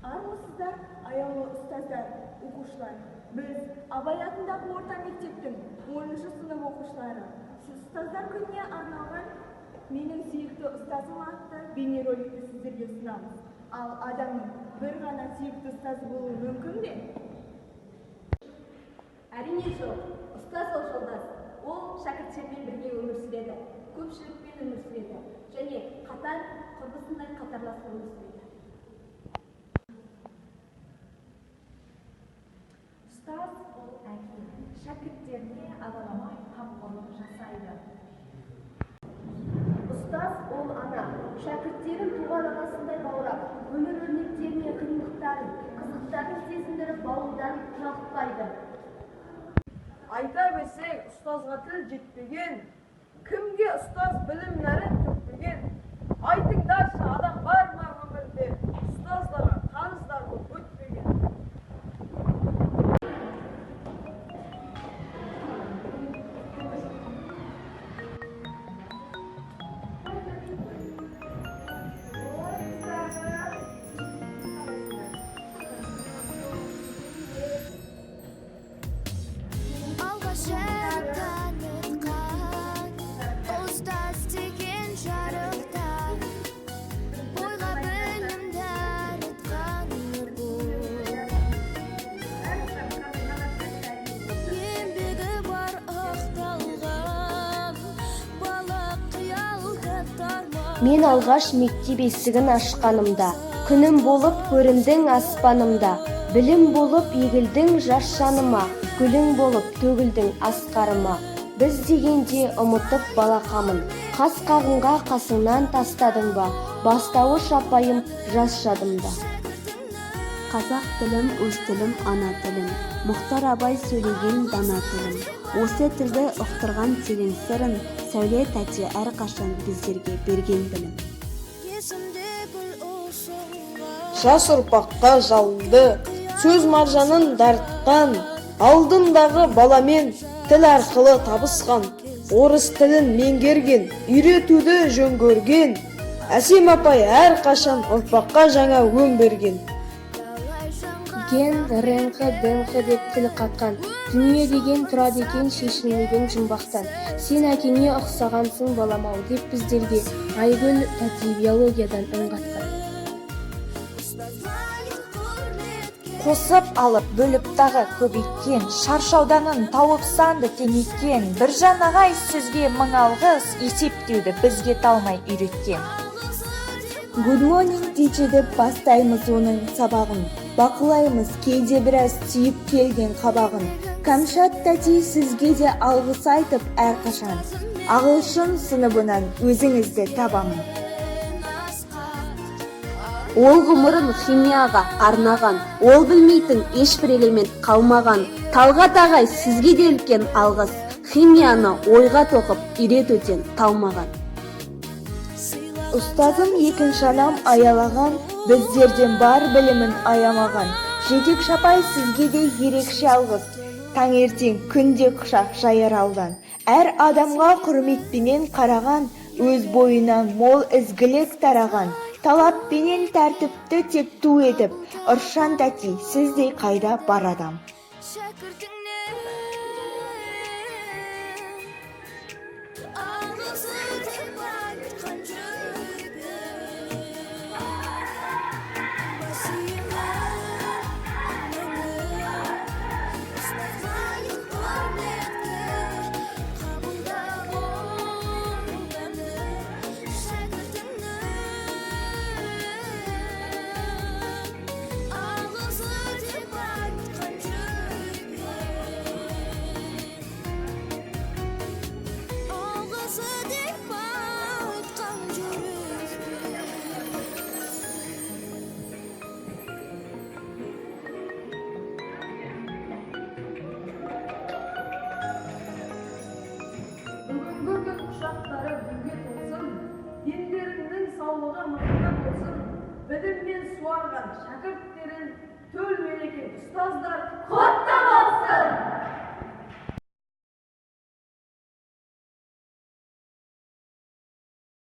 Армысыздар, аяулы ұстаздар, оқушылар. Біз Абай атындағы орта мектептің 10-шы сынып оқушылары. Ұстаздар күніне арналған менің сүйікті ұстазым атты бейнероликті сіздерге ұсынамыз. Ал адамның бір ғана сүйікті ұстазы болуы мүмкін бе? Әрине жоқ. Ұстаз ол жолдас. Ол шәкірттермен бірге өмір сүреді, көпшілікпен өмір сүреді және қатар құрбысындай қатарлас өмір сүреді. Ұстаз ол әке, шәкірттеріне ағаламай қамқорлық жасайды. Ұстаз ол ана, шәкірттерін туған анасындай баурап, өмір өрнектеріне қиындықтарын, қызықтарын сезіндіріп бауырдан жалықпайды. Айта берсек, ұстазға тіл жетпеген, кімге ұстаз білім нәрін төкпеген? Айтыңдаршы, адам бар ма өмірде, ұстаздарға қарыздар болып өтпеген? Мен алғаш мектеп есігін ашқанымда, күнім болып көріндің аспанымда, білім болып егілдің жас жаныма, гүлің болып төгілдің асқарыма. Біз дегенде ұмытып балақамын, қас қағынға қасыңнан тастадың ба, бастауыш апайым жас жадымда. Қазақ тілім, өз тілім, ана тілім, Мұхтар Абай сөйлеген дана тілім. Осы тілді ұқтырған терең сырын, Сәуле тәте әрқашан біздерге берген білім. Жас ұрпаққа жалынды, сөз маржанын дарытқан, алдындағы баламен тіл арқылы табысқан, орыс тілін меңгерген, үйретуді жөн көрген, Әсем апай әрқашан ұрпаққа жаңа өң берген. Ген, реңқы, діңқы деп тіл қатқан, дүние деген тұрады екен шешілмеген жұмбақтан. Сен әкеңе ұқсағансың баламау деп біздерге Айгүл тәте биологиядан үн қатқан. Қосып алып бөліп тағы көбейткен, шаршауданын тауып санды теңеткен, Біржан ағай сөзге мың алғыс, есептеуді бізге талмай үйреткен. Good morning teacher деп бастаймыз оның сабағын, бақылаймыз кейде біраз түйіп келген қабағын. Камшат тәте сізге де алғыс айтып әрқашан, ағылшын сыныбынан өзіңізді табамын. Ол ғұмырын химияға арнаған, ол білмейтін ешбір элемент қалмаған. Талғат ағай сізге де үлкен алғыс, химияны ойға тоқып үйретуден талмаған. Ұстазым екінші анам аялаған, біздерден бар білімін аямаған. Жетек шапай сізге де ерекше алғыс, таңертең күнде құшақ жайар алдан. Әр адамға құрметпенен қараған, өз бойынан мол ізгілік тараған. Талаппенен тәртіпті тек ту етіп, Ыршан тәте сіздей қайда бар адам. Бүгінгі құшақтары гүлге толсын, ендерінің саулығы мықты болсын, біліммен суарған шәкірттерін төл мереке ұстаздар құтты болсын!